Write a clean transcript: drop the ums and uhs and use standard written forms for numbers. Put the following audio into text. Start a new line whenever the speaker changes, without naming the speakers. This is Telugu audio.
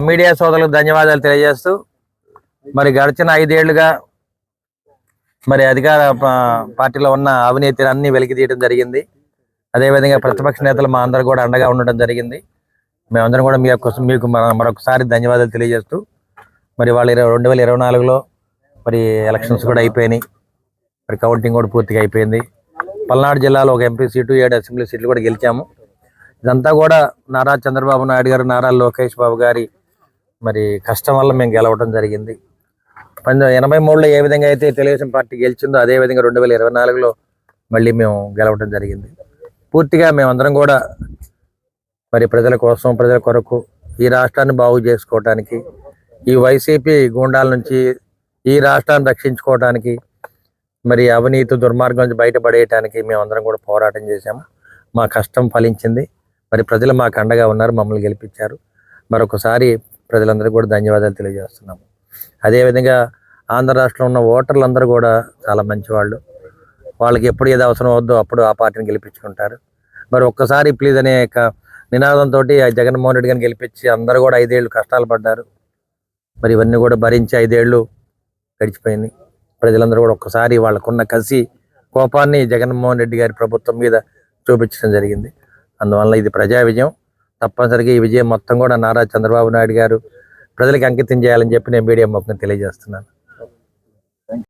మీడియా సోదరులకు ధన్యవాదాలు తెలియజేస్తూ మరి గడిచిన 5 ఏళ్లుగా మరి అధికార పార్టీలో ఉన్న అవినీతిని అన్ని వెలికి తీయడం జరిగింది. అదేవిధంగా ప్రతిపక్ష నేతలు మా అందరూ కూడా అండగా ఉండడం జరిగింది. మేమందరం కూడా మీకు మరొకసారి ధన్యవాదాలు తెలియజేస్తూ మరి వాళ్ళు 2024లో మరి ఎలక్షన్స్ కూడా అయిపోయినాయి. మరి కౌంటింగ్ కూడా పూర్తిగా అయిపోయింది. పల్నాడు జిల్లాలో ఒక ఎంపీ సీటు 7 అసెంబ్లీ సీట్లు కూడా గెలిచాము. ఇదంతా కూడా నారా చంద్రబాబు నాయుడు గారు, నారా లోకేష్ బాబు గారి మరి కష్టం వల్ల మేము గెలవడం జరిగింది. 1983లో ఏ విధంగా అయితే తెలుగుదేశం పార్టీ గెలిచిందో అదేవిధంగా 2024లో మళ్ళీ మేము గెలవడం జరిగింది. పూర్తిగా మేమందరం కూడా మరి ప్రజల కోసం, ప్రజల కొరకు ఈ రాష్ట్రాన్ని బాగు చేసుకోవడానికి, ఈ వైసీపీ గూండాల నుంచి ఈ రాష్ట్రాన్ని రక్షించుకోవడానికి, మరి అవినీతి దుర్మార్గం నుంచి బయటపడేయడానికి మేమందరం కూడా పోరాటం చేశాము. మా కష్టం ఫలించింది. మరి ప్రజలు మాకు అండగా ఉన్నారు, మమ్మల్ని గెలిపించారు. మరొకసారి ప్రజలందరికీ కూడా ధన్యవాదాలు తెలియజేస్తున్నాము. అదేవిధంగా ఆంధ్ర రాష్ట్రంలో ఉన్న ఓటర్లందరూ కూడా చాలా మంచివాళ్ళు. వాళ్ళకి ఎప్పుడు ఏది అవసరం అవుద్దో అప్పుడు ఆ పార్టీని గెలిపించుకుంటారు. మరి ఒక్కసారి ప్లీజ్ అనే నినాదంతో జగన్మోహన్ రెడ్డి గారిని గెలిపించి అందరూ కూడా 5 ఏళ్ళు కష్టాలు పడ్డారు. మరి ఇవన్నీ కూడా భరించి 5 ఏళ్ళు గడిచిపోయింది. ప్రజలందరూ కూడా ఒక్కసారి వాళ్ళకున్న కసి, కోపాన్ని జగన్మోహన్ రెడ్డి గారి ప్రభుత్వం మీద చూపించడం జరిగింది. అందువల్ల ఇది ప్రజా విజయం. తప్పనిసరిగా ఈ విజయం మొత్తం కూడా నారా చంద్రబాబు నాయుడు గారు ప్రజలకు అంకితం చేయాలని చెప్పి నేను మీడియా ముఖంగా తెలియజేస్తున్నాను.